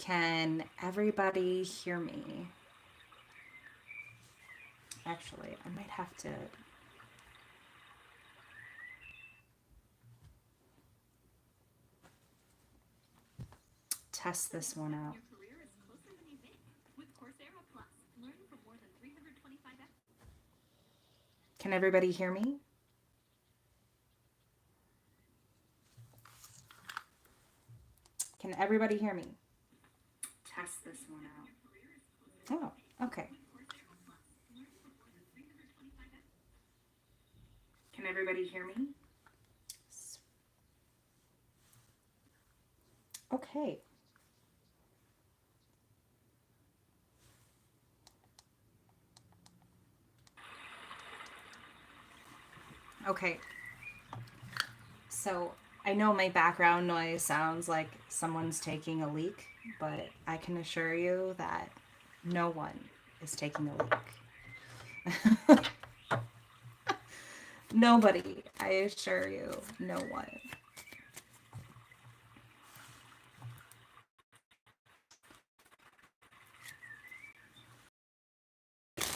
Can everybody hear me? Actually, I might have to test this one out. Can everybody hear me? Can everybody hear me? Test this one out. Oh, okay. Can everybody hear me? Okay. Okay. So I know my background noise sounds like someone's taking a leak, but I can assure you that no one is taking a leak. Nobody, I assure you, no one.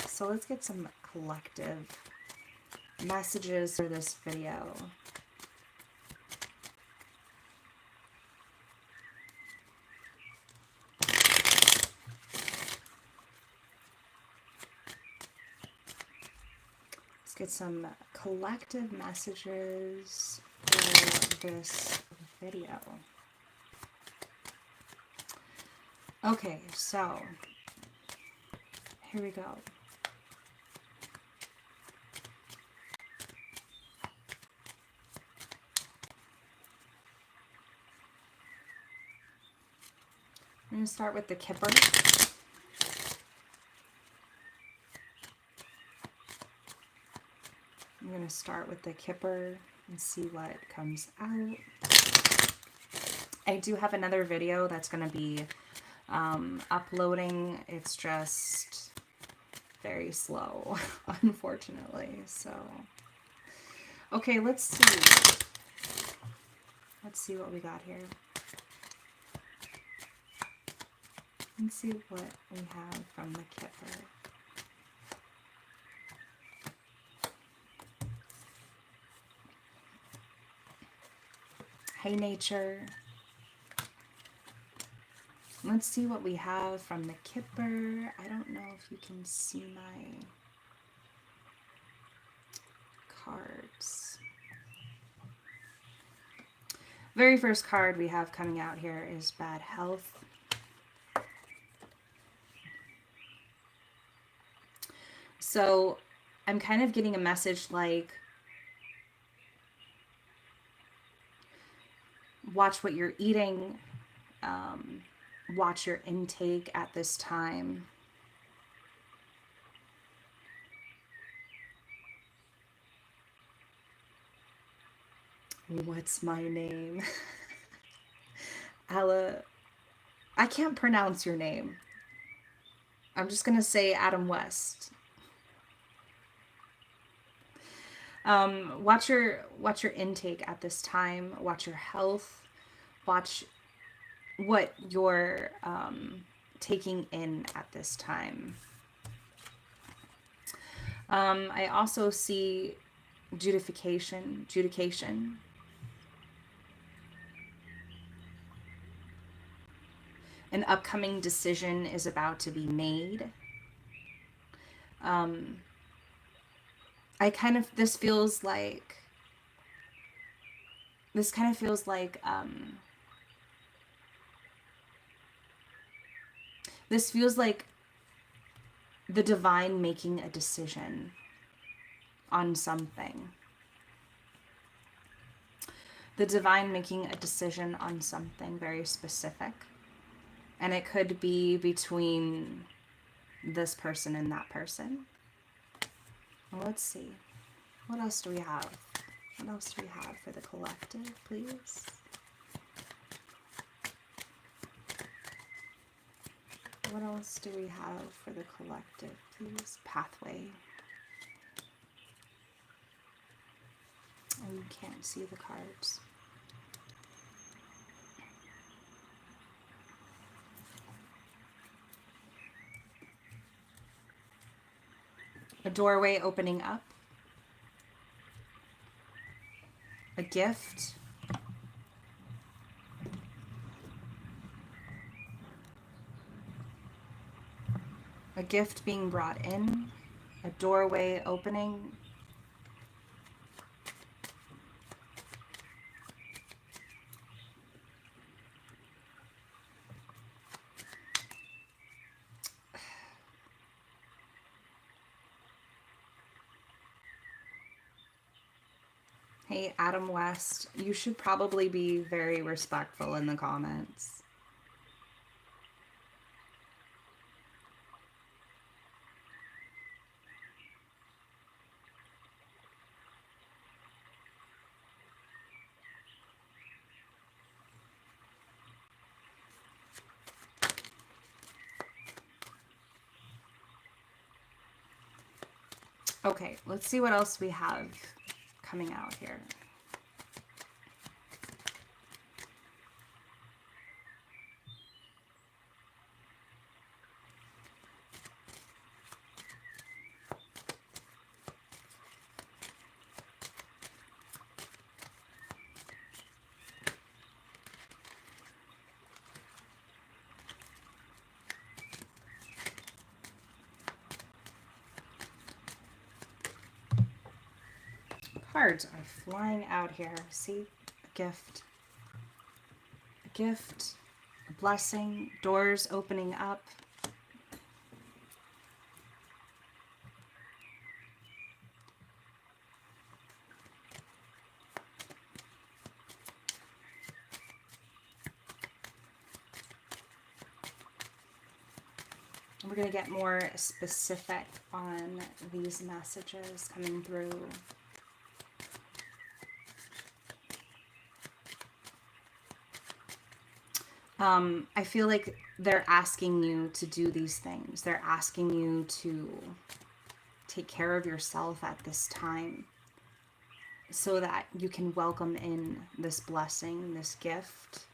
So let's get some collective messages for this video. Let's get some collective messages for this video. Okay, so here we go. I'm going to start with the Kipper. I'm going to start with the Kipper and see what comes out. I do have another video that's going to be uploading. It's just very slow, unfortunately. So, okay, let's see. Let's see what we got here. Let's see what we have from the Kipper. Hey, nature. Let's see what we have from the Kipper. I don't know if you can see my cards. Very first card we have coming out here is bad health. So I'm kind of getting a message like, watch what you're eating, watch your intake at this time. What's my name? Ella, I can't pronounce your name. I'm just gonna say Adam West. Watch your intake at this time. Watch your health. Watch what you're taking in at this time. I also see judication. An upcoming decision is about to be made. This feels like the divine making a decision on something. The divine making a decision on something very specific. And it could be between this person and that person. Well, let's see. What else do we have? What else do we have for the collective, please? What else do we have for the collective, please? Pathway. Oh, you can't see the cards. A doorway opening up. A gift. A gift being brought in. A doorway opening. Hey, Adam West, you should probably be very respectful in the comments. Okay, let's see what else we have coming out here. Cards are flying out here. See? A gift. A gift. A blessing. Doors opening up. We're going to get more specific on these messages coming through. I feel like they're asking you to do these things. They're asking you to take care of yourself at this time so that you can welcome in this blessing, this gift.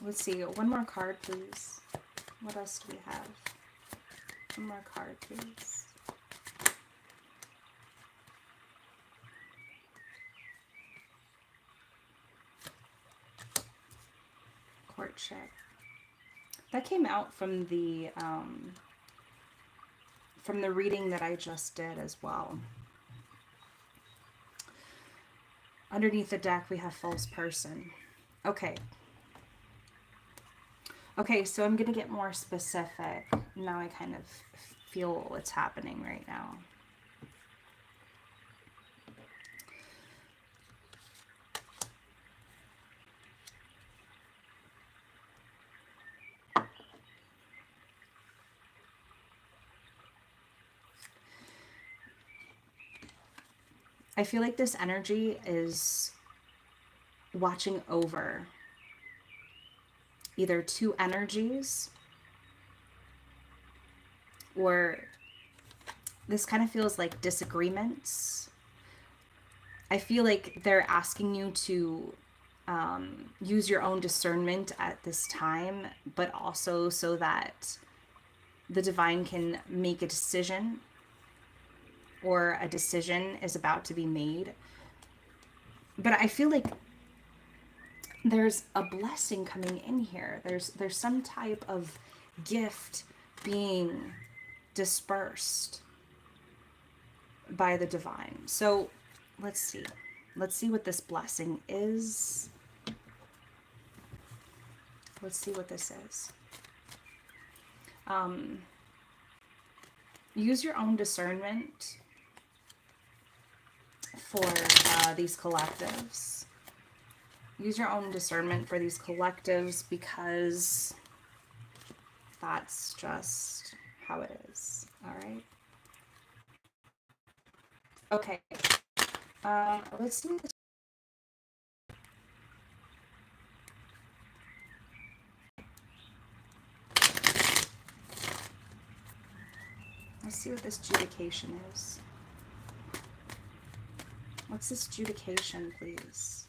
Let's see, one more card, please. What else do we have? One more card, please. Courtship. That came out from the reading that I just did as well. Underneath the deck, we have false person. Okay. Okay, so I'm going to get more specific. Now I kind of feel what's happening right now. I feel like this energy is watching over either two energies, or this kind of feels like disagreements. I feel like they're asking you to use your own discernment at this time, but also so that the divine can make a decision, or a decision is about to be made. But I feel like there's a blessing coming in here. There's some type of gift being dispersed by the divine. So let's see. Let's see what this blessing is. Let's see what this is. Use your own discernment for these collectives. Use your own discernment for these collectives, because that's just how it is. All right. Okay. Let's see this. Let's see what this judication is. What's this judication, please?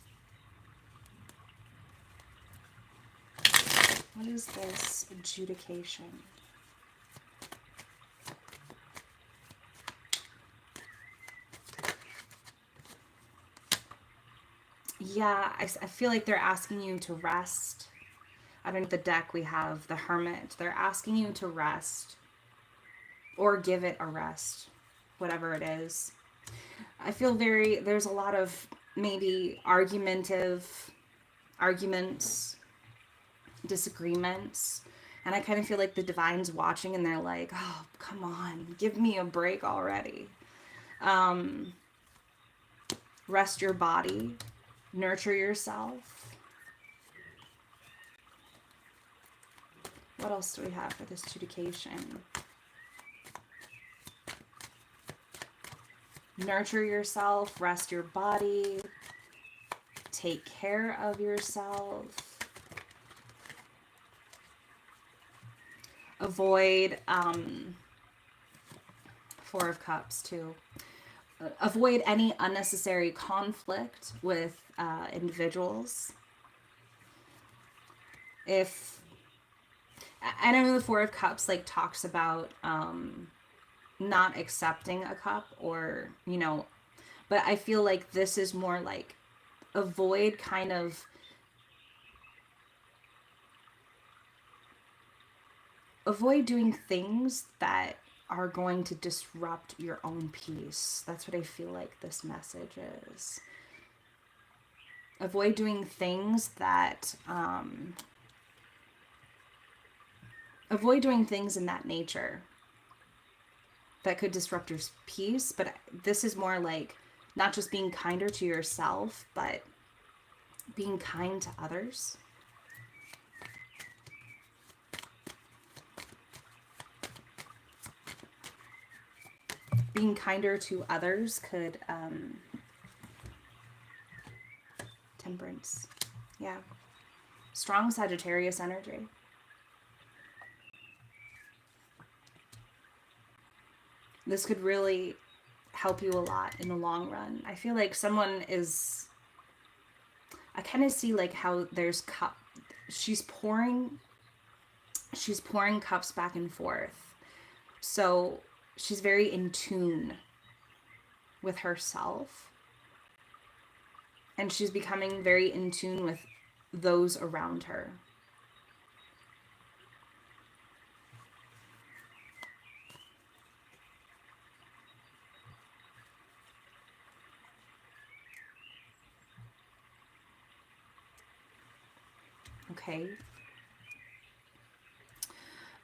What is this adjudication? Yeah, I feel like they're asking you to rest. Underneath the deck, we have the Hermit. They're asking you to rest or give it a rest, whatever it is. I feel there's a lot of maybe arguments, disagreements. And I kind of feel like the divine's watching and they're like, oh, come on, give me a break already. Rest your body, nurture yourself. What else do we have for this adjudication? Nurture yourself, rest your body, take care of yourself. Avoid, Four of Cups too. Avoid any unnecessary conflict with individuals. I know the Four of Cups like talks about not accepting a cup, or but I feel like this is more like avoid doing things that are going to disrupt your own peace. That's what I feel like this message is. Avoid doing things that avoid doing things in that nature that could disrupt your peace. But this is more like not just being kinder to yourself, but being kind to others. Being kinder to others could, Temperance. Yeah. Strong Sagittarius energy. This could really help you a lot in the long run. I feel like someone is, I kind of see like how there's she's pouring cups back and forth. So she's very in tune with herself. And she's becoming very in tune with those around her.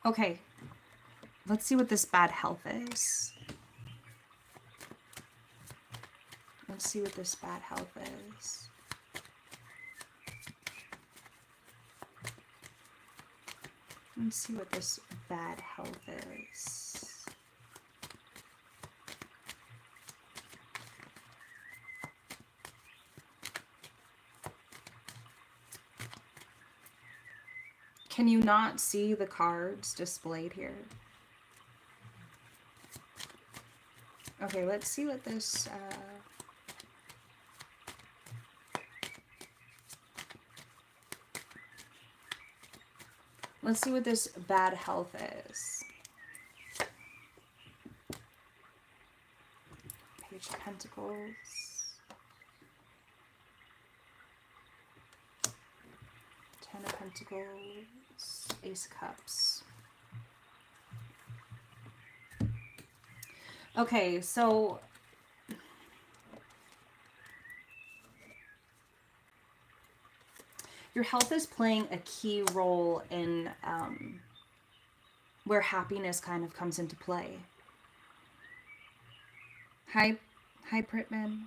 Okay. Let's see what this bad health is. Let's see what this bad health is. Let's see what this bad health is. Can you not see the cards displayed here? Okay, let's see what this... let's see what this bad health is. Page of Pentacles. Ten of Pentacles. Ace of Cups. Okay, so your health is playing a key role in where happiness kind of comes into play. Hi Pritman.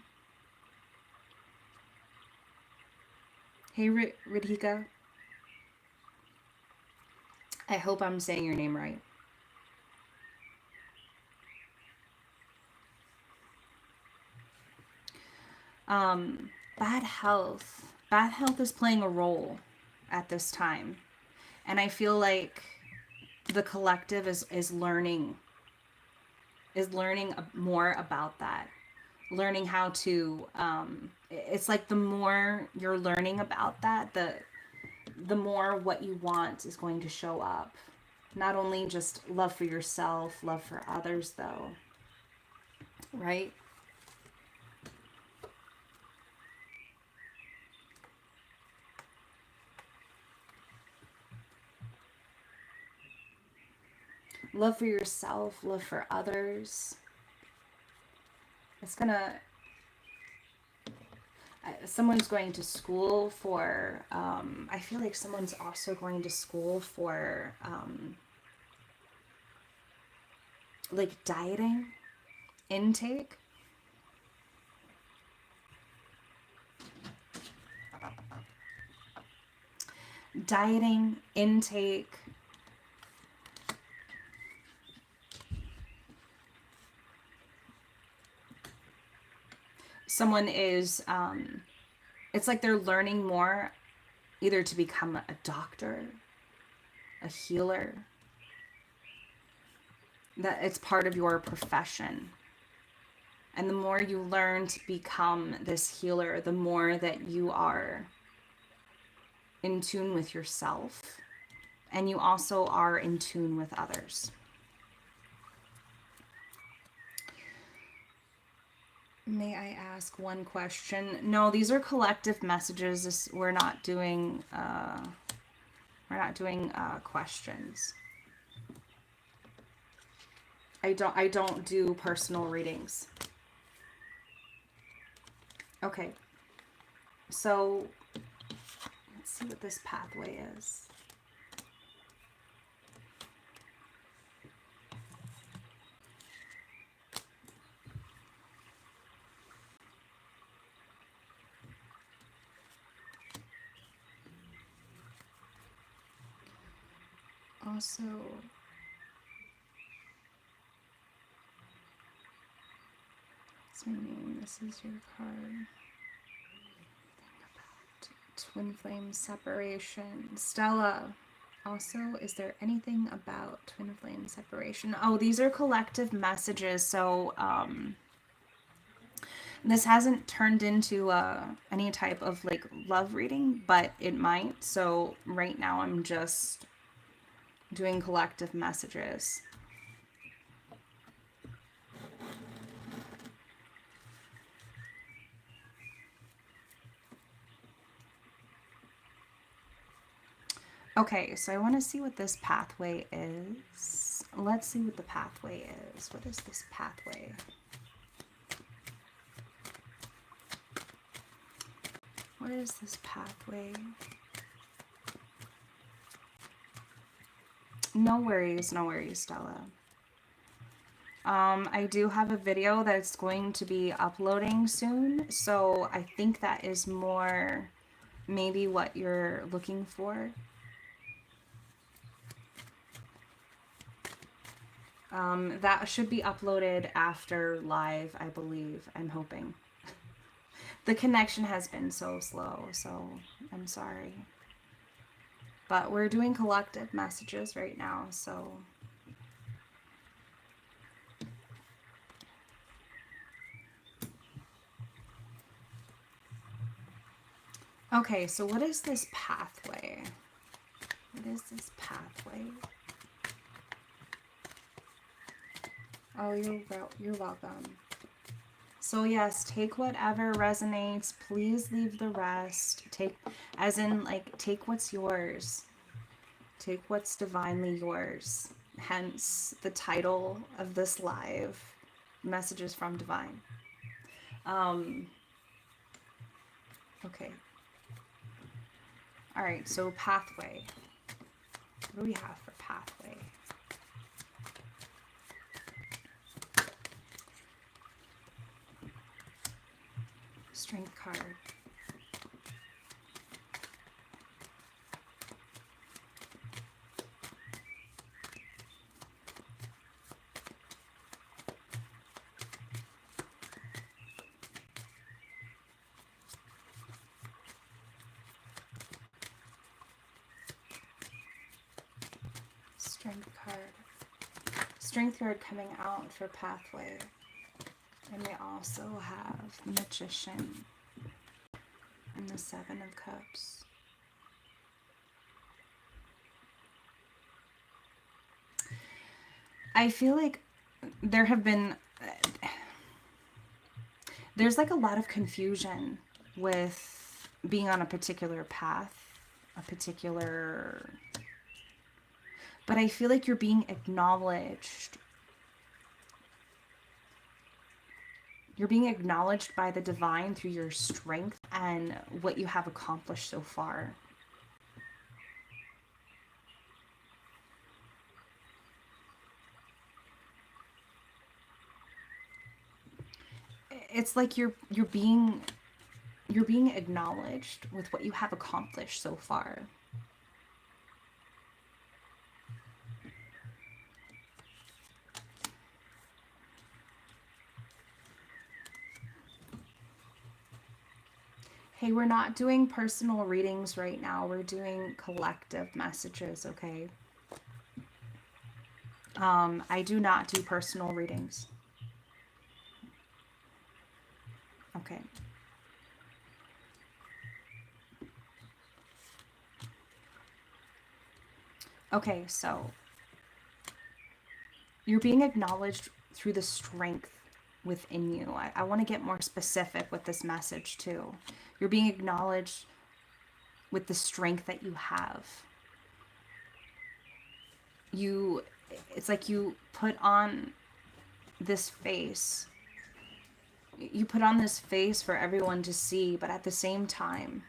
Hey Radhika. I hope I'm saying your name right. Bad health. Bad health is playing a role at this time. And I feel like the collective is learning more about that. Learning how to, it's like the more you're learning about that, the more what you want is going to show up. Not only just love for yourself, love for others though. Right? Love for yourself, love for others. It's gonna, someone's going to school for, I feel like someone's also going to school for, like dieting, intake. Dieting, intake. Someone is, it's like they're learning more, either to become a doctor, a healer, that it's part of your profession. And the more you learn to become this healer, the more that you are in tune with yourself, and you also are in tune with others. May I ask one question? No, these are collective messages. We're not doing questions. I don't do personal readings. Okay. So let's see what this pathway is. Also, what's my name? This is your card. Twin flame separation. Stella. Also, is there anything about twin flame separation? Oh, these are collective messages. So, this hasn't turned into any type of like love reading, but it might. So right now I'm just doing collective messages. Okay, so I want to see what this pathway is. Let's see what the pathway is. What is this pathway? What is this pathway? No worries, Stella. I do have a video that's going to be uploading soon, so I think that is more maybe what you're looking for. That should be uploaded after live, I believe. I'm hoping. The connection has been so slow, so I'm sorry. But we're doing collective messages right now, so... Okay, so what is this pathway? What is this pathway? Oh, you're welcome. So yes, take whatever resonates. Please leave the rest. Take, as in, like, take what's yours. Take what's divinely yours. Hence the title of this live, Messages from Divine. Okay. All right, so pathway. What do we have for pathway? Strength card. Strength card. Strength card coming out for pathway. And we also have the Magician and the Seven of Cups. I feel like there have been, there's like a lot of confusion with being on a particular path, a particular but I feel like you're being acknowledged. You're being acknowledged by the divine through your strength and what you have accomplished so far. It's like you're being acknowledged with what you have accomplished so far. Hey, we're not doing personal readings right now. We're doing collective messages, okay? I do not do personal readings. Okay. Okay, so you're being acknowledged through the strength within you. I want to get more specific with this message too. You're being acknowledged with the strength that you have. It's like you put on this face. You put on this face for everyone to see, but at the same time,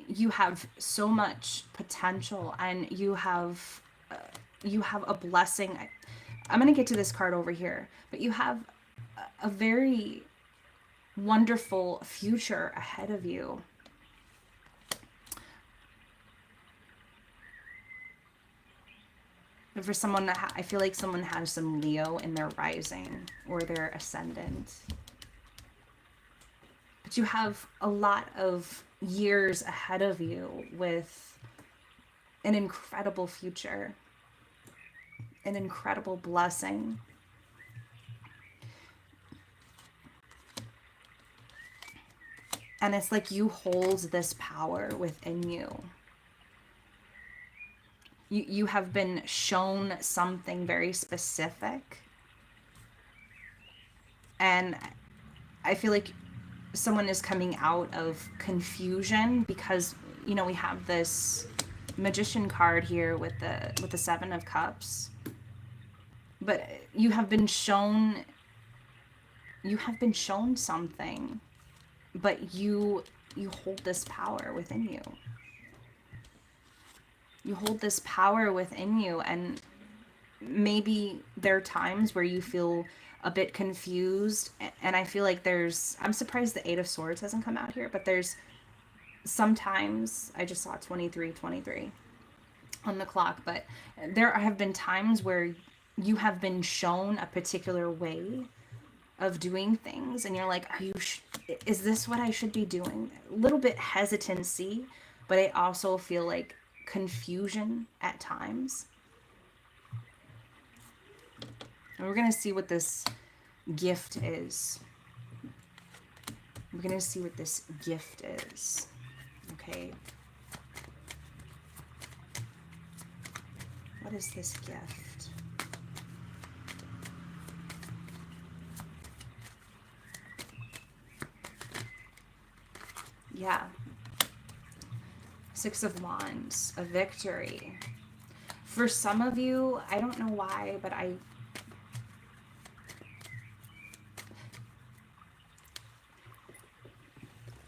you have so much potential, and you have a blessing. I'm going to get to this card over here, but you have a very wonderful future ahead of you. For someone, I feel like someone has some Leo in their rising or their ascendant. But you have a lot of years ahead of you with an incredible future, an incredible blessing. And it's like you hold this power within you. You have been shown something very specific. And I feel like someone is coming out of confusion because, you know, we have this Magician card here with the Seven of Cups. But you have been shown something, but you hold this power within you. You hold this power within you, and maybe there are times where you feel a bit confused, and I feel like I'm surprised the Eight of Swords hasn't come out here, but there's sometimes, I just saw 23 on the clock, but there have been times where you have been shown a particular way of doing things, and you're like, is this what I should be doing? A little bit hesitancy, but I also feel like confusion at times. And we're going to see what this gift is. We're going to see what this gift is. Okay. What is this gift? Yeah. Six of Wands, a victory. For some of you, I don't know why, but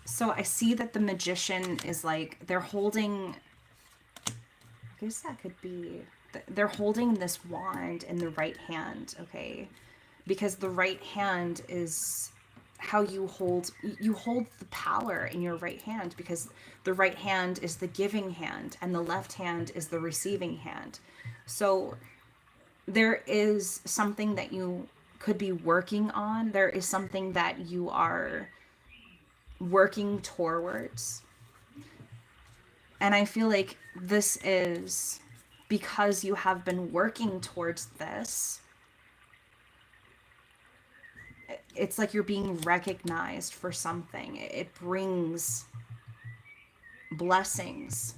so I see that the Magician is like, they're holding, I guess that could be, they're holding this wand in the right hand, okay? Because the right hand is how you hold the power in your right hand, because the right hand is the giving hand and the left hand is the receiving hand. So there is something that you could be working on. There is something that you are working towards. And I feel like this is because you have been working towards this. It's like you're being recognized for something. It brings blessings.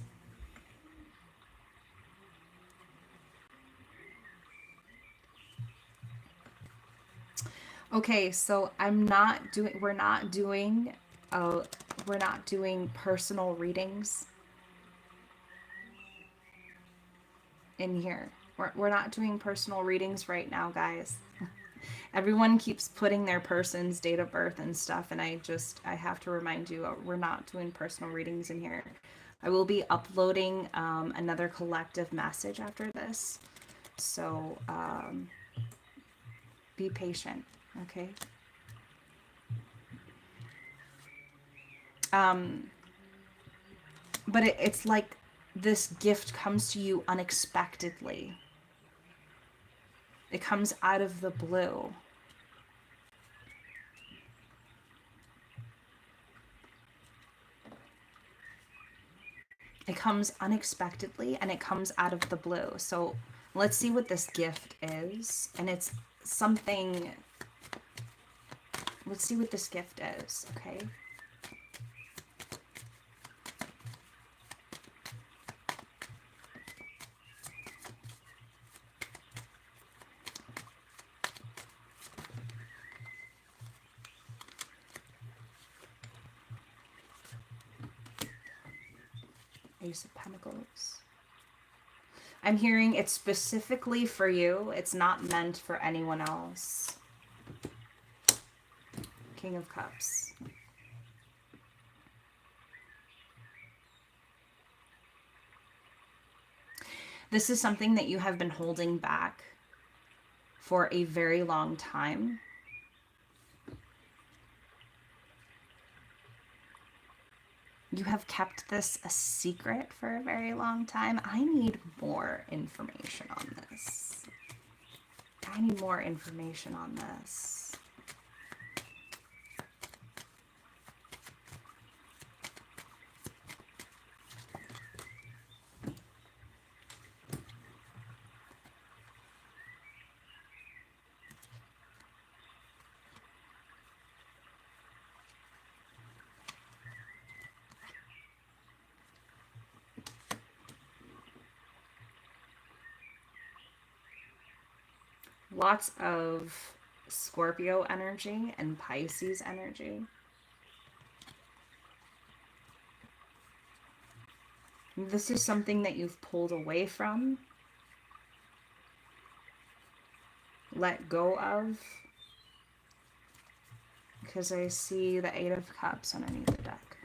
Okay, so we're not doing a We're not doing personal readings in here. We're not doing personal readings right now, guys. Everyone keeps putting their person's date of birth and stuff, and I have to remind you, we're not doing personal readings in here. I will be uploading another collective message after this, so be patient, okay? But it's like this gift comes to you unexpectedly. It comes out of the blue. It comes unexpectedly and it comes out of the blue. So let's see what this gift is. And it's something, let's see what this gift is, okay? Ace of Pentacles. I'm hearing it's specifically for you. It's not meant for anyone else. King of Cups. This is something that you have been holding back for a very long time. You have kept this a secret for a very long time. I need more information on this. I need more information on this. Lots of Scorpio energy and Pisces energy. This is something that you've pulled away from, let go of, because I see the Eight of Cups underneath the deck.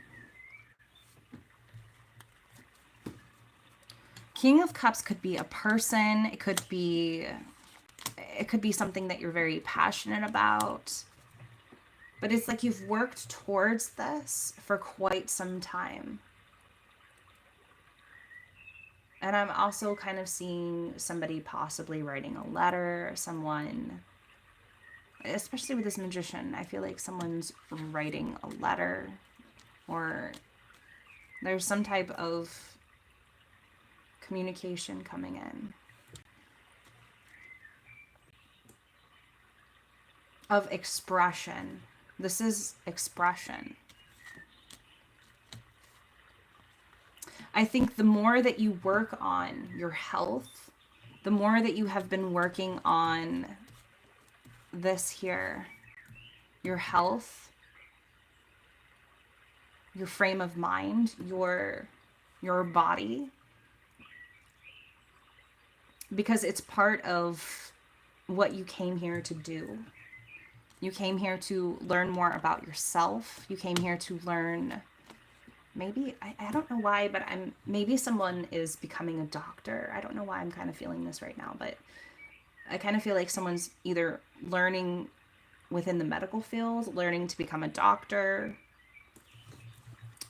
King of Cups could be a person. It could be something that you're very passionate about. But it's like you've worked towards this for quite some time. And I'm also kind of seeing somebody possibly writing a letter, someone, especially with this Magician, I feel like someone's writing a letter, or there's some type of communication coming in. Of expression. This is expression. I think the more that you work on your health, the more that you have been working on this here, your health, your frame of mind, your body, because it's part of what you came here to do. You came here to learn more about yourself. You came here to learn, maybe, I don't know why, but maybe someone is becoming a doctor. I don't know why I'm kind of feeling this right now, but I kind of feel like someone's either learning within the medical field, learning to become a doctor.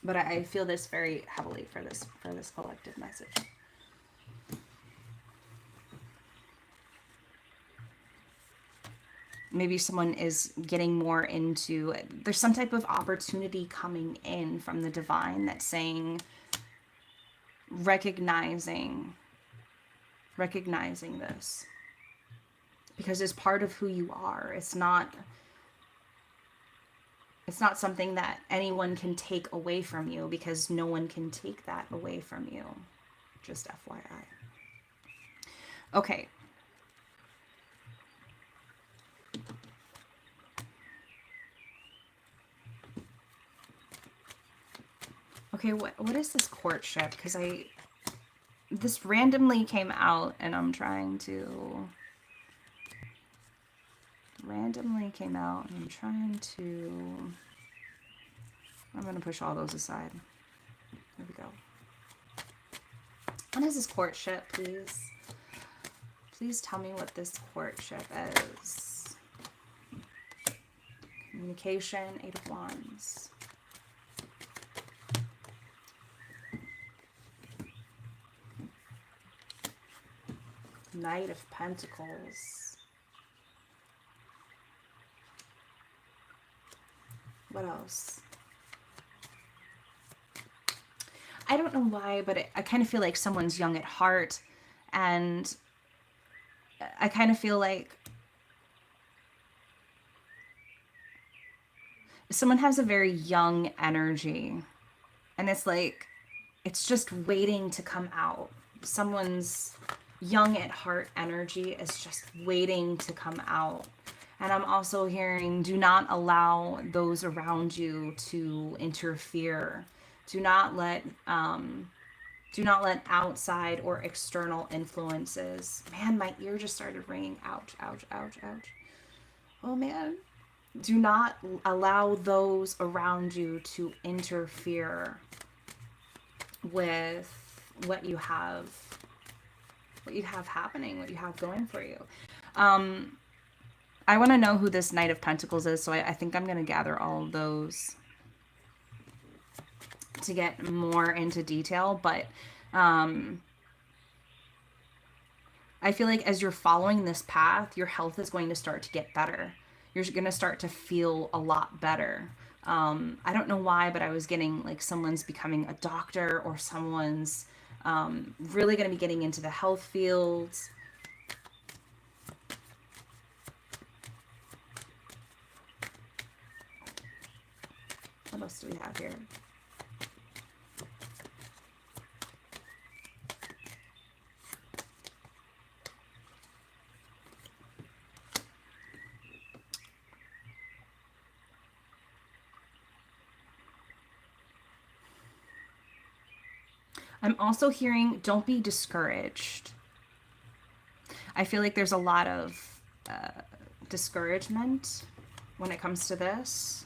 But I feel this very heavily for this collective message. Maybe someone is getting more into, there's some type of opportunity coming in from the divine that's saying, recognizing this. Because it's part of who you are. It's not something that anyone can take away from you, because no one can take that away from you. Just FYI. Okay. Okay, what is this courtship? Because this randomly came out and I'm trying to... Randomly came out and I'm trying to... I'm going to push all those aside. There we go. What is this courtship, please? Please tell me what this courtship is. Communication, 8 of Wands. Knight of Pentacles. What else? I don't know why, but I kind of feel like someone's young at heart, and I kind of feel like someone has a very young energy, and it's like, it's just waiting to come out. Someone's young at heart energy is just waiting to come out. And I'm also hearing, do not allow those around you to interfere. Do not let outside or external influences. Man, my ear just started ringing. Ouch, ouch, ouch, ouch. Oh man. Do not allow those around you to interfere with what you have happening, what you have going for you. I want to know who this Knight of Pentacles is, so I think I'm going to gather all of those to get more into detail, but I feel like as you're following this path, your health is going to start to get better. You're going to start to feel a lot better. I don't know why, but I was getting like someone's becoming a doctor, or someone's really going to be getting into the health fields. What else do we have here? I'm also hearing, don't be discouraged. I feel like there's a lot of discouragement when it comes to this.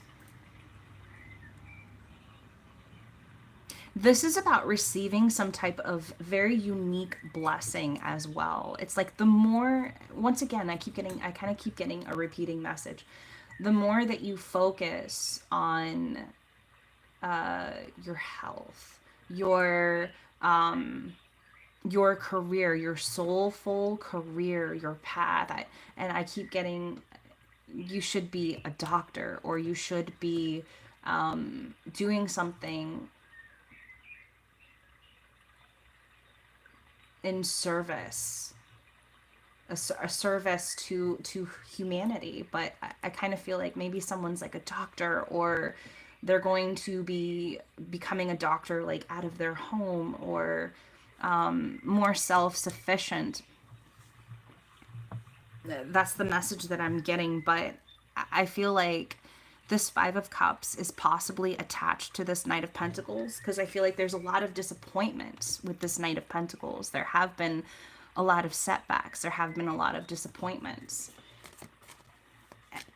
This is about receiving some type of very unique blessing as well. It's like the more, once again, I kind of keep getting a repeating message. The more that you focus on your health, your career, your soulful career, your path. And I keep getting, you should be a doctor, or you should be doing something in service, a service to humanity. But I kind of feel like maybe someone's like a doctor, or they're going to be becoming a doctor like out of their home, or more self-sufficient. That's the message that I'm getting. But I feel like this Five of Cups is possibly attached to this Knight of Pentacles, because I feel like there's a lot of disappointment with this Knight of Pentacles. There have been a lot of setbacks. There have been a lot of disappointments.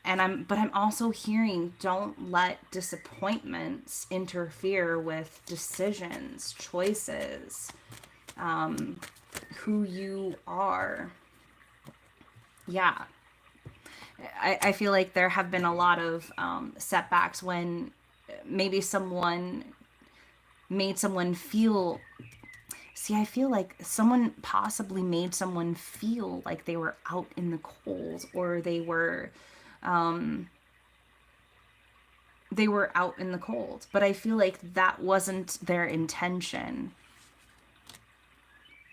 And I'm also hearing, don't let disappointments interfere with decisions, choices, who you are. Yeah. I feel like there have been a lot of setbacks when maybe someone made someone feel... See, I feel like someone possibly made someone feel like they were out in the cold, or they were out in the cold. But I feel like that wasn't their intention.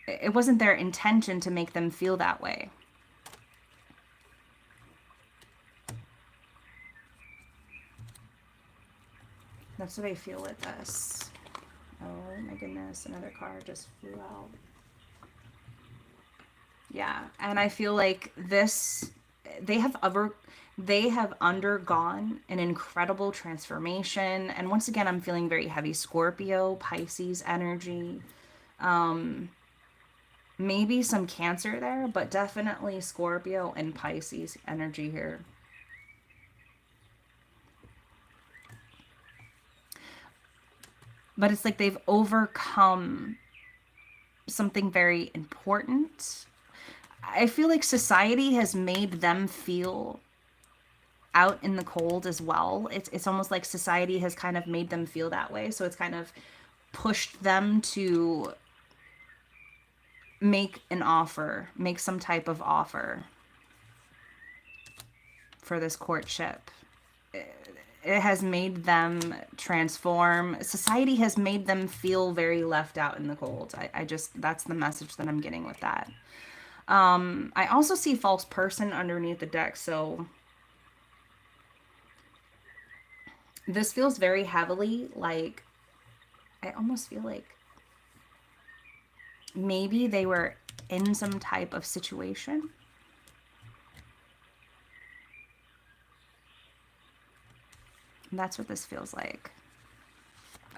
It wasn't their intention to make them feel that way. That's what I feel with this. Oh my goodness, another card just flew out. Yeah, and I feel like this, they have They have undergone an incredible transformation. And once again, I'm feeling very heavy Scorpio, Pisces energy. Maybe some Cancer there, but definitely Scorpio and Pisces energy here. But it's like they've overcome something very important. I feel like society has made them feel out in the cold as well. It's almost like society has kind of made them feel that way. So it's kind of pushed them to make an offer, make some type of offer for this courtship. It has made them transform. Society has made them feel very left out in the cold. I just, that's the message that I'm getting with that. I also see false person underneath the deck. So this feels very heavily like, I almost feel like maybe they were in some type of situation. And that's what this feels like.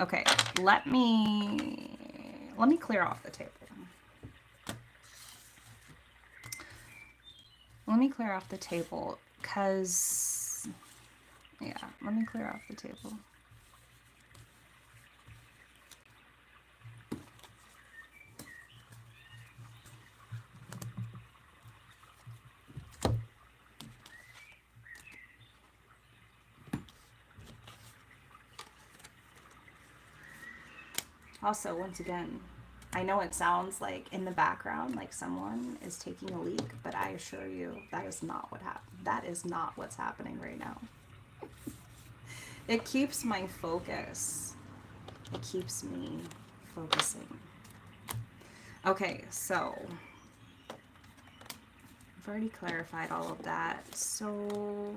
Okay, let me clear off the table. Let me clear off the table, because, yeah, let me clear off the table. Also, once again, I know it sounds like in the background like someone is taking a leak, but I assure you that is not what happened. That is not what's happening right now. It keeps my focus. It keeps me focusing. Okay, so I've already clarified all of that. So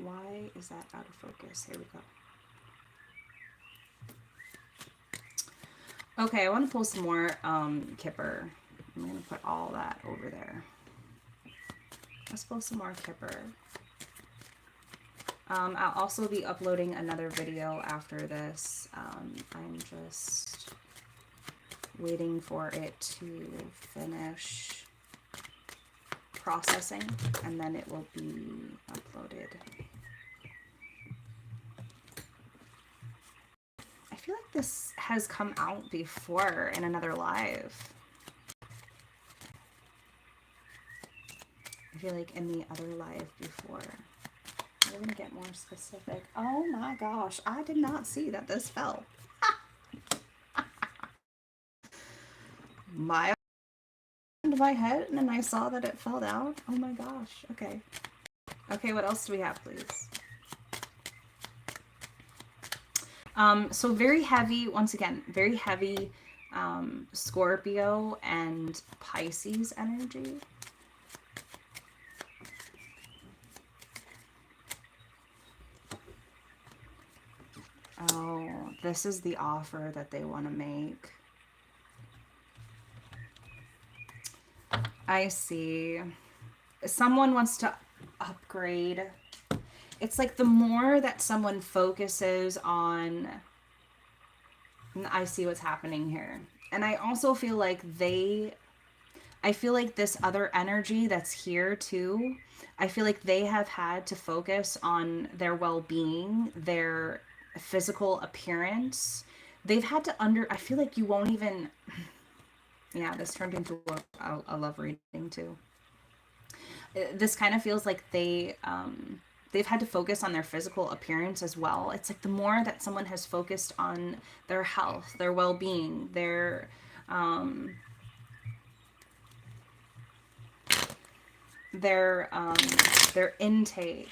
why is that out of focus? Here we go. Okay, I want to pull some more Kipper. I'm going to put all that over there. Let's pull some more Kipper. I'll also be uploading another video after this. I'm just waiting for it to finish processing, and then it will be uploaded. I feel like this has come out before in another live. I feel like in the other live before. We're gonna get more specific. Oh my gosh, I did not see that this fell. My head, and then I saw that it fell down. Oh my gosh. Okay. Okay, what else do we have, please? So very heavy, once again, very heavy Scorpio and Pisces energy. Oh, this is the offer that they want to make. I see. Someone wants to upgrade. It's like the more that someone focuses on, I see what's happening here. And I also feel like I feel like this other energy that's here too, I feel like they have had to focus on their well-being, their physical appearance. They've had to I feel like you won't even, yeah, this turned into a love reading too. This kind of feels like they've had to focus on their physical appearance as well. It's like the more that someone has focused on their health, their well-being, their intake.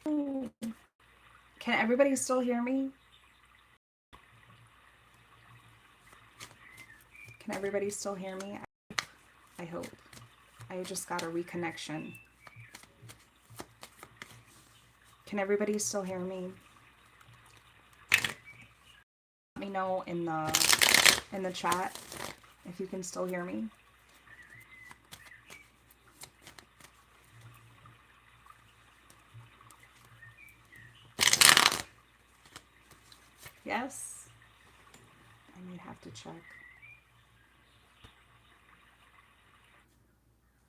Can everybody still hear me? Can everybody still hear me? I hope. I just got a reconnection. Can everybody still hear me? Let me know in the chat if you can still hear me. Yes? I might have to check.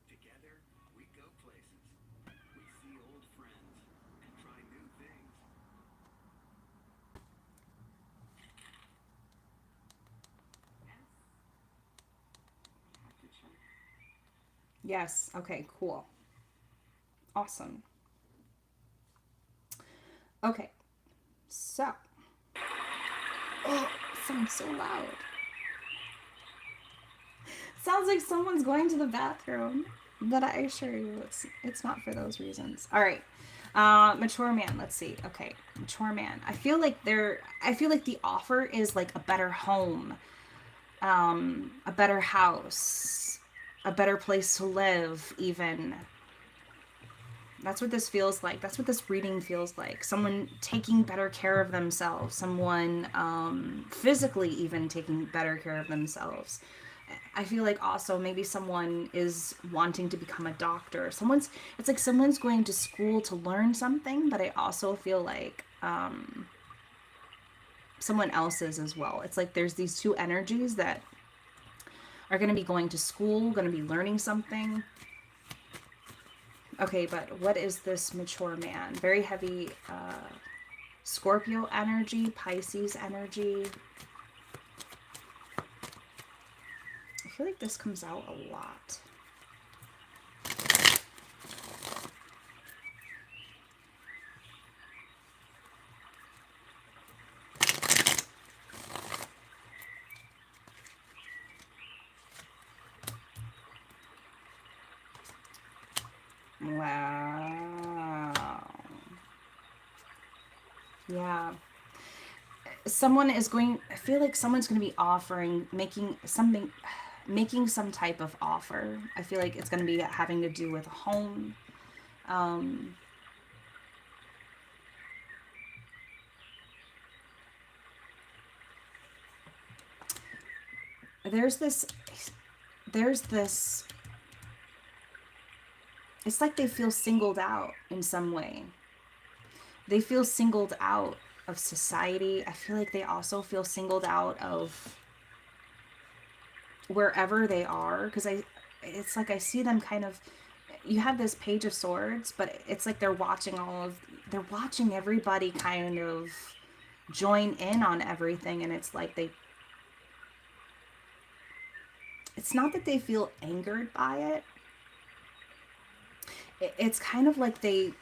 Together, we go places. We see old friends and try new things. Yes. Okay, cool. Awesome. Okay. So. Oh, it sounds so loud. Sounds like someone's going to the bathroom. But I assure you, it's not for those reasons. All right. Mature man. Let's see. Okay, mature man. I feel like the offer is like a better home, a better house, a better place to live. Even that's what this feels like. That's what this reading feels like. Someone taking better care of themselves. Someone physically even taking better care of themselves. I feel like also maybe someone is wanting to become a doctor. It's like someone's going to school to learn something, but I also feel like someone else is as well. It's like there's these two energies that are going to be going to school, going to be learning something. Okay, but what is this mature man? Very heavy Scorpio energy, Pisces energy. I feel like this comes out a lot. Wow. Yeah. I feel like someone's going to be offering, making some type of offer. I feel like it's going to be having to do with a home. Um, there's this, there's this, it's like they feel singled out in some way. They feel singled out of society. I feel like they also feel singled out of wherever they are, because it's like I see them kind of, you have this page of swords, but it's like they're watching everybody kind of join in on everything, and it's like it's not that they feel angered by it. It's kind of like they're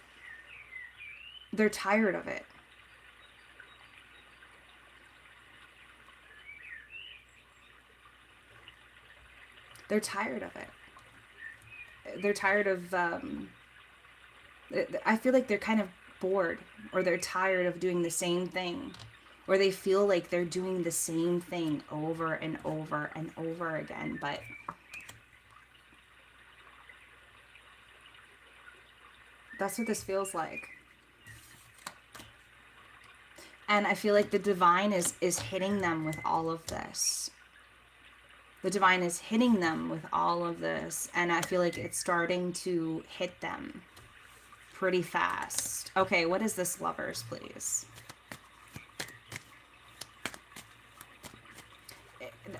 tired of it. They're tired of it. They're tired of I feel like they're kind of bored, or they're tired of doing the same thing, or they feel like they're doing the same thing over and over and over again. But that's what this feels like. And I feel like the divine is hitting them with all of this. The divine is hitting them with all of this, and I feel like it's starting to hit them pretty fast. Okay, what is this, lovers, please?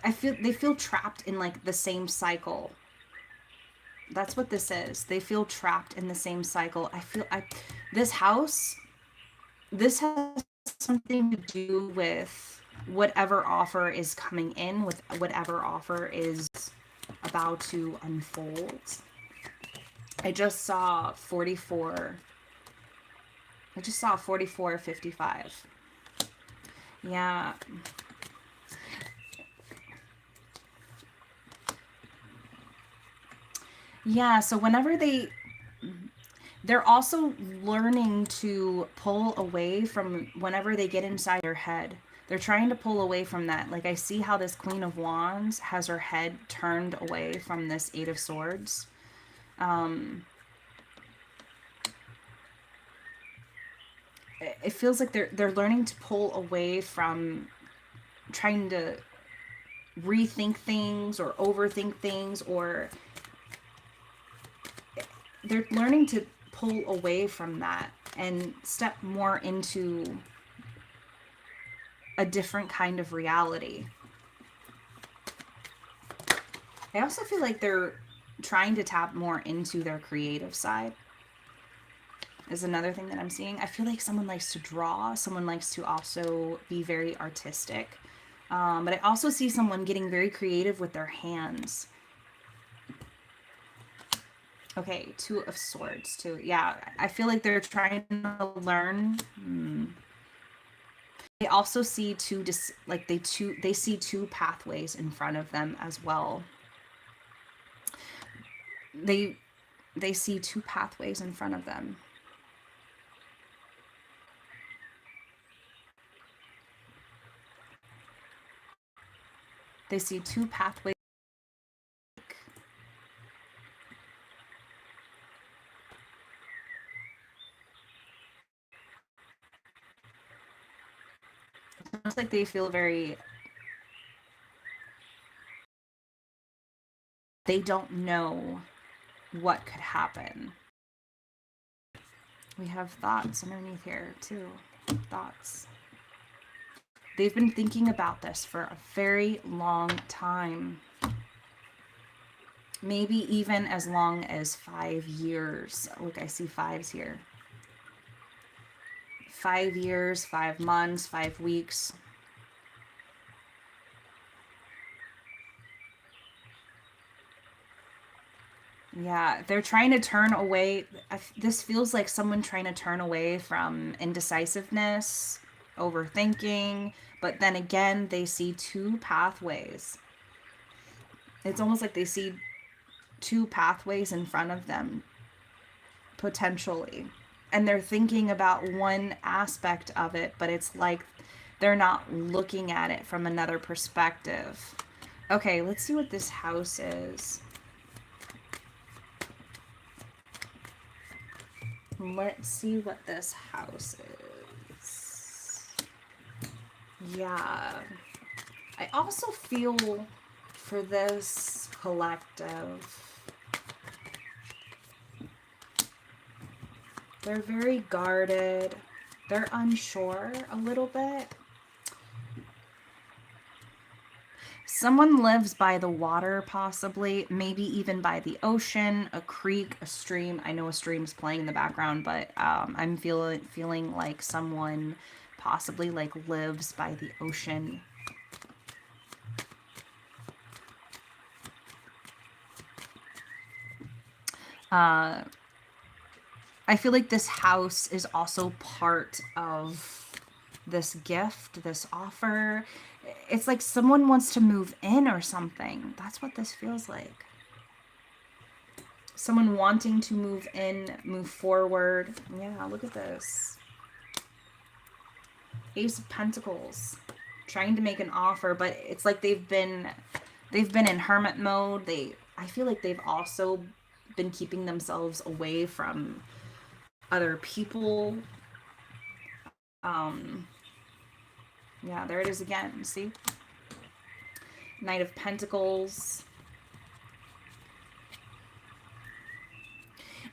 I feel they feel trapped in like the same cycle. That's what this is. They feel trapped in the same cycle. This house, this has something to do with whatever offer is coming in, with whatever offer is about to unfold. I just saw 44. I just saw 4455. Yeah. Yeah, so they're also learning to pull away from whenever they get inside their head. They're trying to pull away from that. Like I see how this Queen of Wands has her head turned away from this Eight of Swords. It feels like they're learning to pull away from trying to rethink things or overthink things, or they're learning to pull away from that and step more into a different kind of reality. I also feel like they're trying to tap more into their creative side is another thing that I'm seeing. I feel like someone likes to draw, someone likes to also be very artistic. But I also see someone getting very creative with their hands. Okay, Two of Swords too. Yeah, I feel like they're trying to learn. They also see they see two pathways in front of them as well. They see two pathways in front of them. They see two pathways. It's like they feel very, they don't know what could happen. We have thoughts underneath here too. Thoughts. They've been thinking about this for a very long time. Maybe even as long as 5 years. Look, I see fives here. 5 years, 5 months, 5 weeks. Yeah, they're trying to turn away. This feels like someone trying to turn away from indecisiveness, overthinking, but then again, they see two pathways. It's almost like they see two pathways in front of them, potentially. And they're thinking about one aspect of it, but it's like they're not looking at it from another perspective. Okay, let's see what this house is. Let's see what this house is. Yeah. I also feel for this collective, they're very guarded. They're unsure a little bit. Someone lives by the water, possibly, maybe even by the ocean, a creek, a stream. I know a stream's playing in the background, but I'm feeling like someone possibly like lives by the ocean. I feel like this house is also part of this gift, this offer. It's like someone wants to move in or something. That's what this feels like. Someone wanting to move in, move forward. Yeah, look at this. Ace of Pentacles. Trying to make an offer, but it's like they've been in hermit mode. I feel like they've also been keeping themselves away from other people. Yeah, there it is again. See? Knight of Pentacles.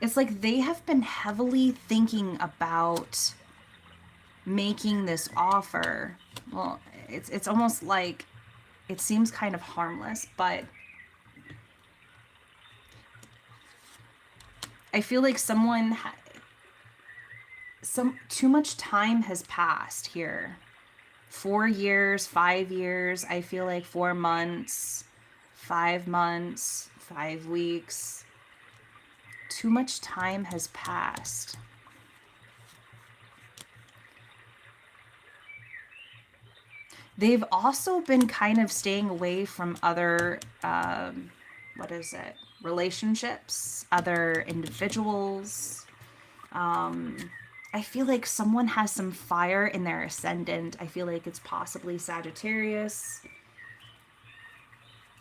It's like they have been heavily thinking about making this offer. Well, it's almost like it seems kind of harmless, but I feel like too much time has passed here. 4 years, 5 years. I feel like 4 months, 5 months, 5 weeks. Too much time has passed. They've also been kind of staying away from other, relationships, other individuals. I feel like someone has some fire in their ascendant. I feel like it's possibly Sagittarius.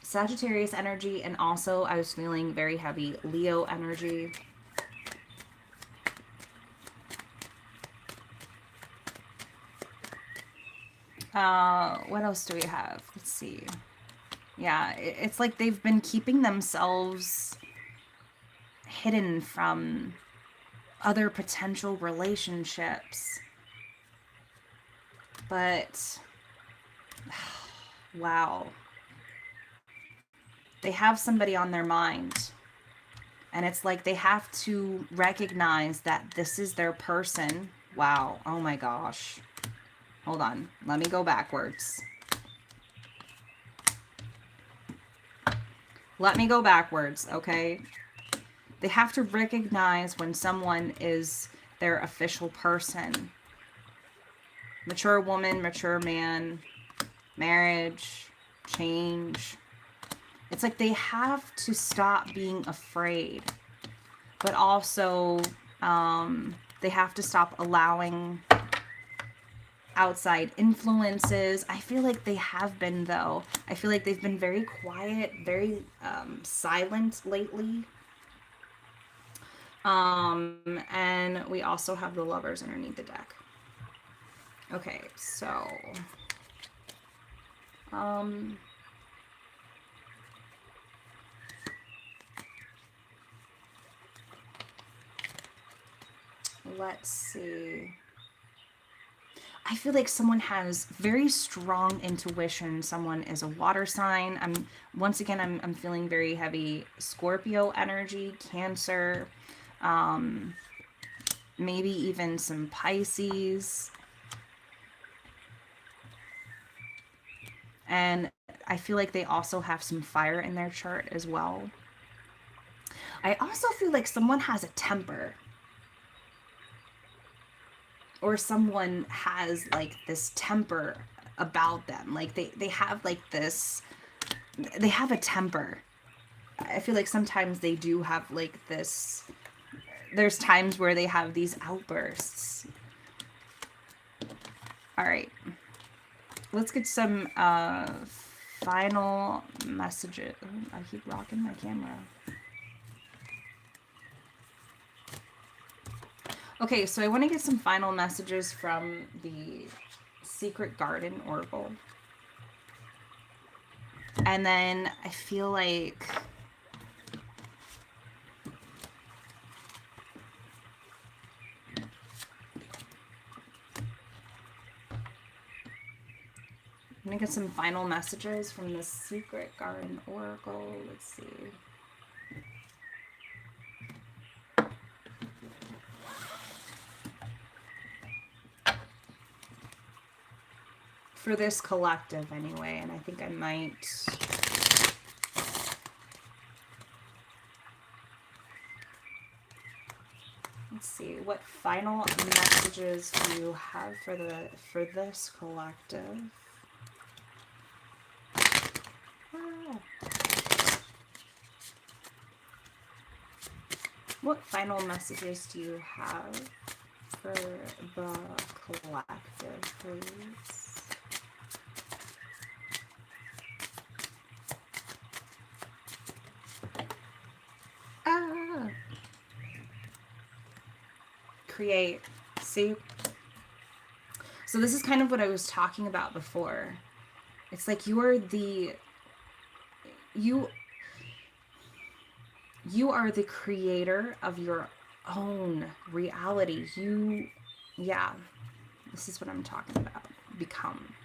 Sagittarius energy, and also I was feeling very heavy Leo energy. What else do we have? Let's see. Yeah, it's like they've been keeping themselves hidden from other potential relationships. But wow. They have somebody on their mind. And it's like they have to recognize that this is their person. Wow. Oh my gosh. Hold on. Let me go backwards. Let me go backwards, okay? They have to recognize when someone is their official person. Mature woman, mature man, marriage, change. It's like they have to stop being afraid, but also they have to stop allowing outside influences. I feel like they have been, though. I feel like they've been very quiet, very silent lately. And we also have the lovers underneath the deck. Okay, so let's see. I feel like someone has very strong intuition. Someone is a water sign. I'm feeling very heavy Scorpio energy, Cancer, maybe even some Pisces. And I feel like they also have some fire in their chart as well. I also feel like someone has a temper, or someone has like this temper about them. Like they have like this, they have a temper. I feel like sometimes they do have like this, there's times where they have these outbursts. All right. Let's get some final messages. I keep rocking my camera. Okay, so I want to get some final messages from the Secret Garden Oracle. And then I feel like I'm going to get some final messages from the Secret Garden Oracle. Let's see. For this collective anyway, and I think I might let's see, what final messages do you have for this collective? What final messages do you have for the collective, please? Create. See? So this is kind of what I was talking about before. It's like you are the creator of your own reality. Yeah, this is what I'm talking about. Become.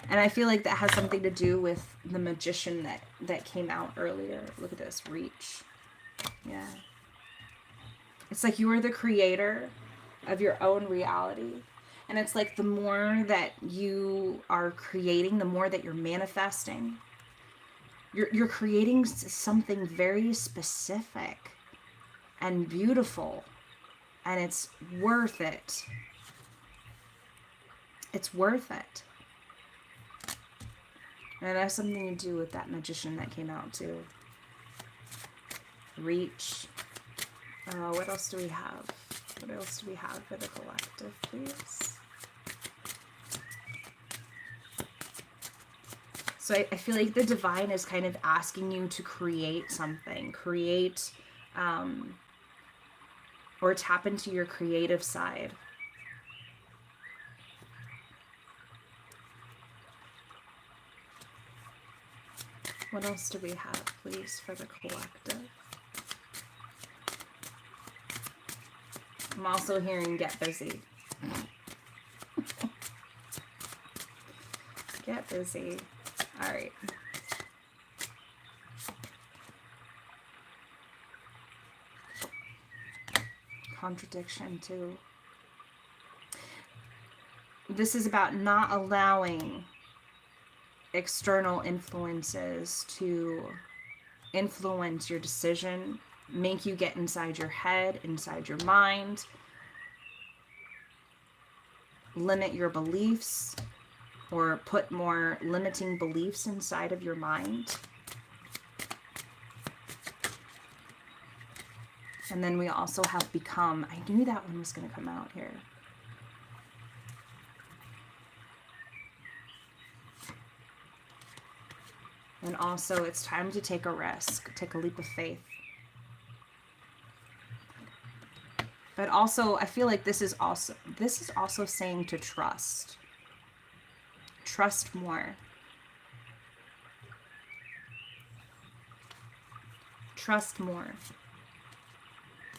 And I feel like that has something to do with the magician that came out earlier. Look at this, reach. Yeah. It's like you are the creator of your own reality. And it's like the more that you are creating, the more that you're manifesting. You're creating something very specific and beautiful. And it's worth it. It's worth it. And it has something to do with that magician that came out too. Reach. What else do we have? What else do we have for the collective, please? So I feel like the divine is kind of asking you to create something. Create, or tap into your creative side. What else do we have, please, for the collective? I'm also hearing get busy. Get busy. All right. Contradiction too. This is about not allowing external influences to influence your decision, make you get inside your head, inside your mind, limit your beliefs, or put more limiting beliefs inside of your mind. And then we also have become. I knew that one was going to come out here. And also, it's time to take a risk, take a leap of faith. But also, I feel like this is also saying to trust. Trust more. Trust more.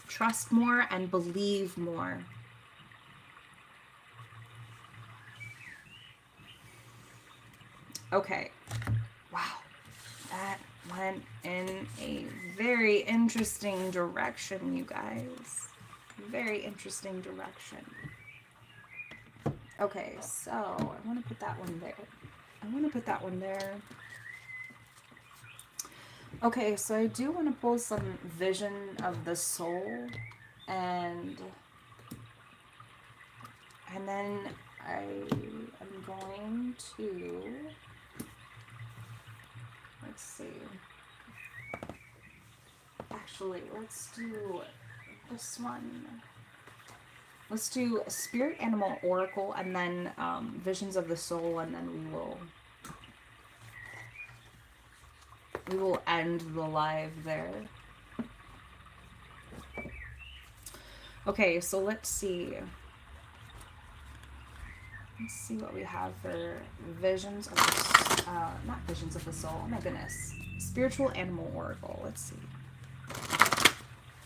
Trust more and believe more. Okay. Wow. That went in a very interesting direction, you guys. Very interesting direction. Okay, so I want to put that one there. I want to put that one there. Okay, so I do want to pull some vision of the soul, and then I am going to, let's see. Actually, let's do this one. Let's do Spirit Animal Oracle, and then Visions of the Soul, and then we will end the live there. Okay, so let's see. Let's see what we have for Visions of the not Visions of the Soul. Oh my goodness. Spiritual Animal Oracle. Let's see.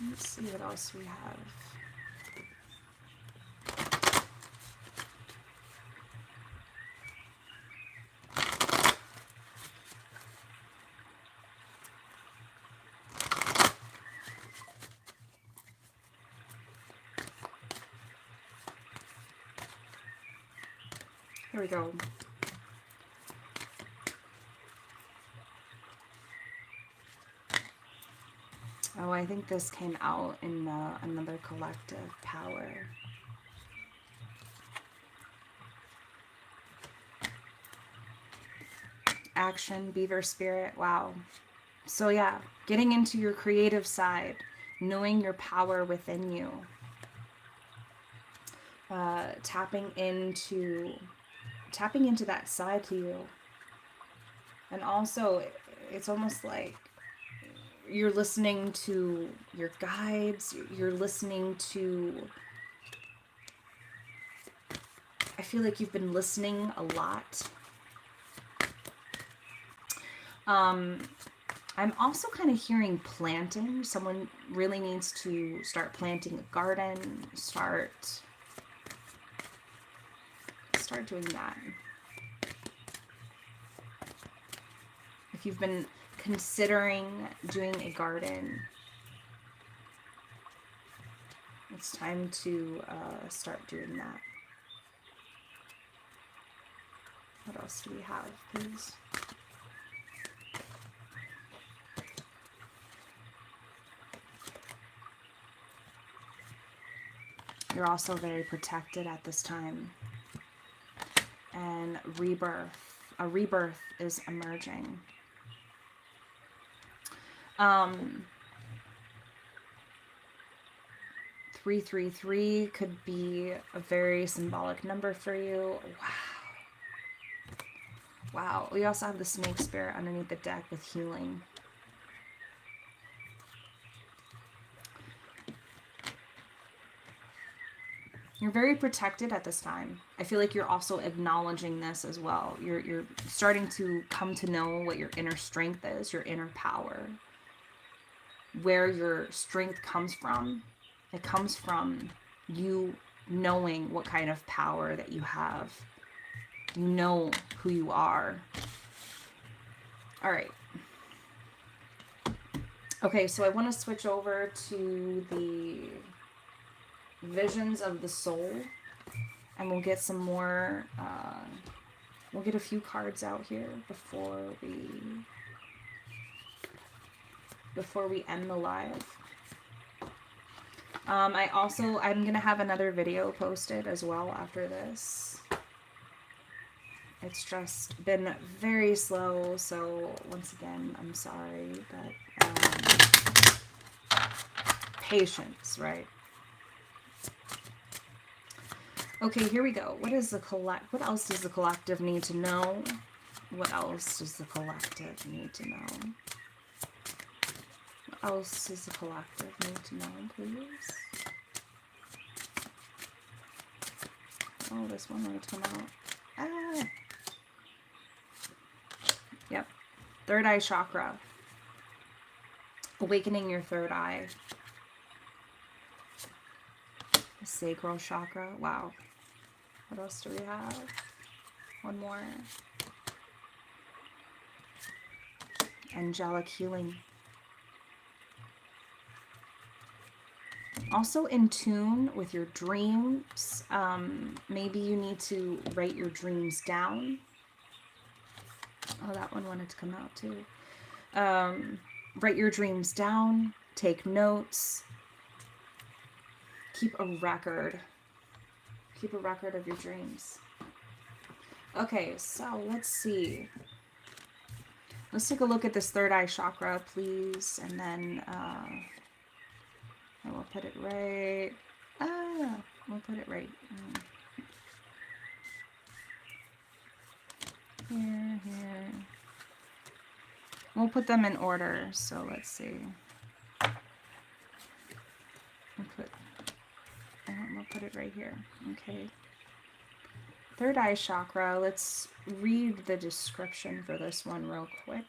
Let's see what else we have. Here we go. Oh, I think this came out in another collective power. Action, Beaver Spirit. Wow. So yeah, getting into your creative side, knowing your power within you. Tapping into that side to you. And also, it's almost like you're listening to your guides, you're listening to, I feel like you've been listening a lot. I'm also kind of hearing planting. Someone really needs to start planting a garden, start doing that. If you've been considering doing a garden, it's time to start doing that. What else do we have, please? You're also very protected at this time. And a rebirth is emerging. 333 could be a very symbolic number for you. Wow. We also have the snake spirit underneath the deck with healing. You're very protected at this time. I feel like you're also acknowledging this as well. You're starting to come to know what your inner strength is, your inner power, where your strength comes from. It comes from you knowing what kind of power that you have. You know who you are. All right. Okay, so I want to switch over to the visions of the soul, and we'll get some more, we'll get a few cards out here before we end the live. I'm going to have another video posted as well after this. It's just been very slow, so once again, I'm sorry, but patience, right? Okay, here we go. What else does the collective need to know? What else does the collective need to know? What else does the collective need to know, please? Oh, this one wanted to come out. Ah! Yep. Third eye chakra. Awakening your third eye. Sacral chakra. Wow. What else do we have? One more. Angelic healing. Also in tune with your dreams. Maybe you need to write your dreams down. Oh, that one wanted to come out too. Write your dreams down. Take notes. Keep a record. Keep a record of your dreams. Okay, so let's see. Let's take a look at this third eye chakra, please. And then we'll put it right. We'll put it right here. We'll put them in order. So let's see. We'll put it right here. Okay. Third eye chakra. Let's read the description for this one real quick.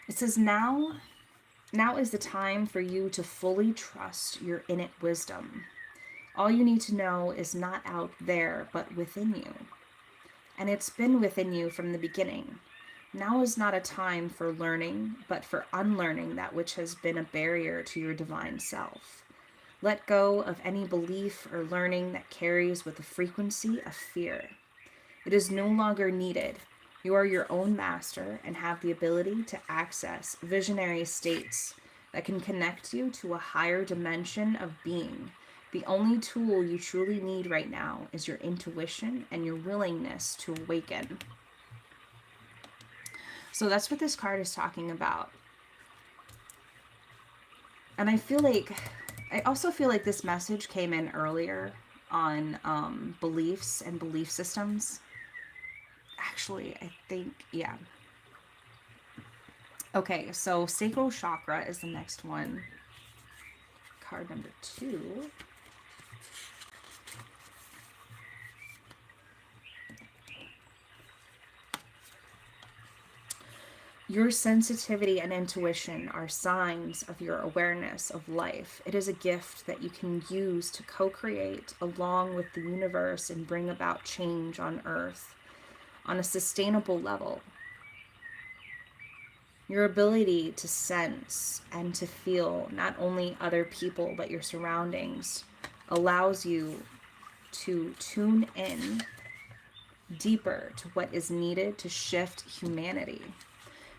It says, now is the time for you to fully trust your innate wisdom. All you need to know is not out there, but within you. And it's been within you from the beginning. Now is not a time for learning, but for unlearning that which has been a barrier to your divine self. Let go of any belief or learning that carries with the frequency of fear. It is no longer needed. You are your own master and have the ability to access visionary states that can connect you to a higher dimension of being. The only tool you truly need right now is your intuition and your willingness to awaken. So that's what this card is talking about. And I also feel like this message came in earlier on beliefs and belief systems. Actually, I think, yeah. Okay, so sacral chakra is the next one. Card number 2. Your sensitivity and intuition are signs of your awareness of life. It is a gift that you can use to co-create along with the universe and bring about change on Earth on a sustainable level. Your ability to sense and to feel not only other people but your surroundings allows you to tune in deeper to what is needed to shift humanity.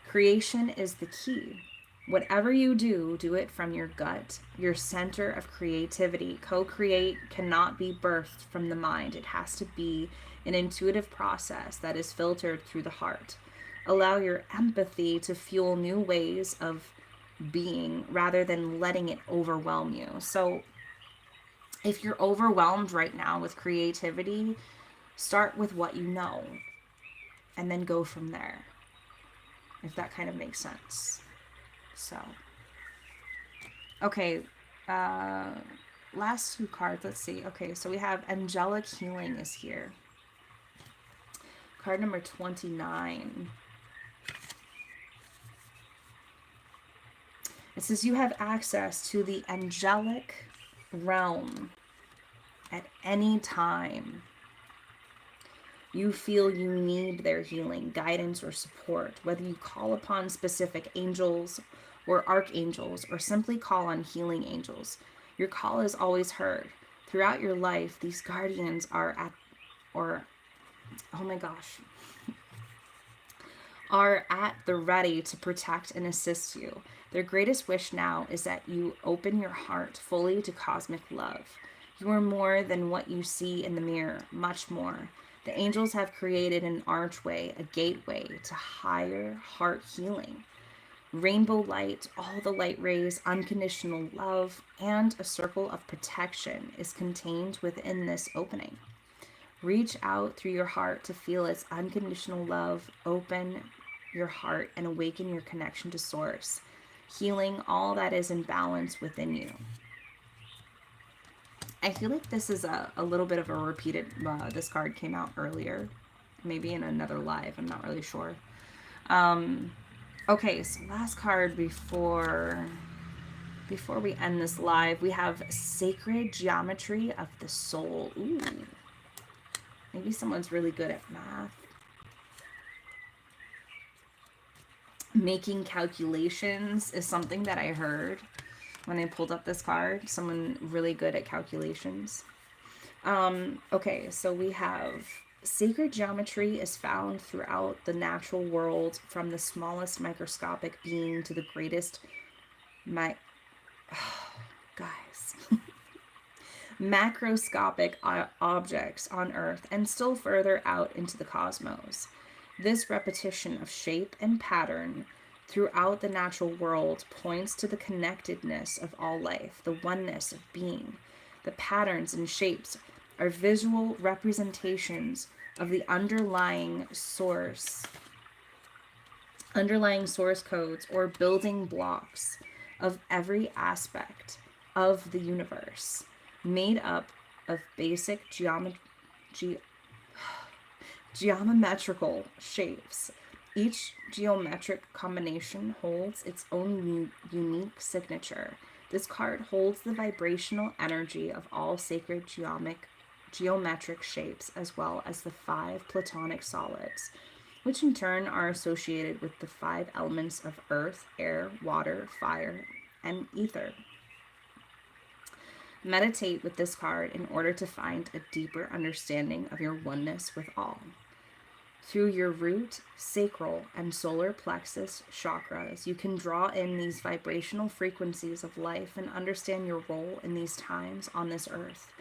Creation is the key. Whatever you do, do it from your gut, your center of creativity. Co-create cannot be birthed from the mind. It has to be an intuitive process that is filtered through the heart. Allow your empathy to fuel new ways of being rather than letting it overwhelm you. So if you're overwhelmed right now with creativity, start with what you know and then go from there, if that kind of makes sense. So, okay, Last two cards, let's see. Okay, so we have angelic healing is here. Card number 29. It says you have access to the angelic realm at any time you feel you need their healing, guidance, or support, whether you call upon specific angels or archangels or simply call on healing angels. Your call is always heard. Throughout your life, these guardians oh my gosh, are at the ready to protect and assist you. Their greatest wish now is that you open your heart fully to cosmic love. You are more than what you see in the mirror, much more. The angels have created an archway, a gateway to higher heart healing. Rainbow light, all the light rays, unconditional love, and a circle of protection is contained within this opening. Reach out through your heart to feel its unconditional love. Open your heart and awaken your connection to Source, healing all that is in balance within you. I feel like this is a little bit of a repeated, this card came out earlier, maybe in another live, I'm not really sure. Okay, so last card before we end this live, we have Sacred Geometry of the Soul. Ooh. Maybe someone's really good at math. Making calculations is something that I heard when I pulled up this card. Someone really good at calculations. Okay, so we have sacred geometry is found throughout the natural world, from the smallest microscopic being to the greatest guys. Macroscopic objects on Earth and still further out into the cosmos. This repetition of shape and pattern throughout the natural world points to the connectedness of all life, the oneness of being. The patterns and shapes are visual representations of the underlying source codes or building blocks of every aspect of the universe, made up of basic geometrical shapes. Each geometric combination holds its own unique signature. This card holds the vibrational energy of all sacred geometric shapes, as well as the 5 platonic solids, which in turn are associated with the 5 elements of earth, air, water, fire, and ether. Meditate with this card in order to find a deeper understanding of your oneness with all. Through your root, sacral, and solar plexus chakras, you can draw in these vibrational frequencies of life and understand your role in these times on this earth.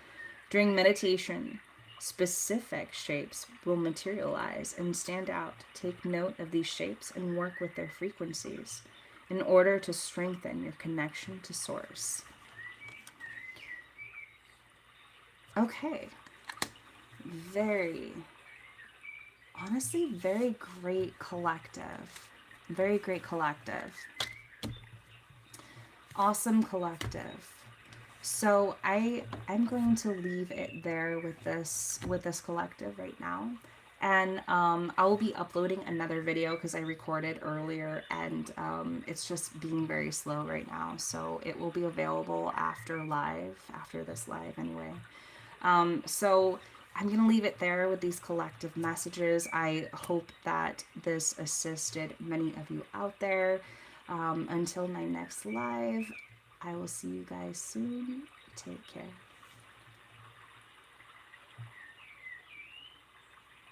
During meditation, specific shapes will materialize and stand out. Take note of these shapes and work with their frequencies in order to strengthen your connection to Source. Okay. Honestly, very great collective. Very great collective. Awesome collective. So I'm going to leave it there with this collective right now. And I will be uploading another video because I recorded earlier and it's just being very slow right now. So it will be available after this live anyway. So I'm going to leave it there with these collective messages. I hope that this assisted many of you out there. Until my next live, I will see you guys soon. Take care.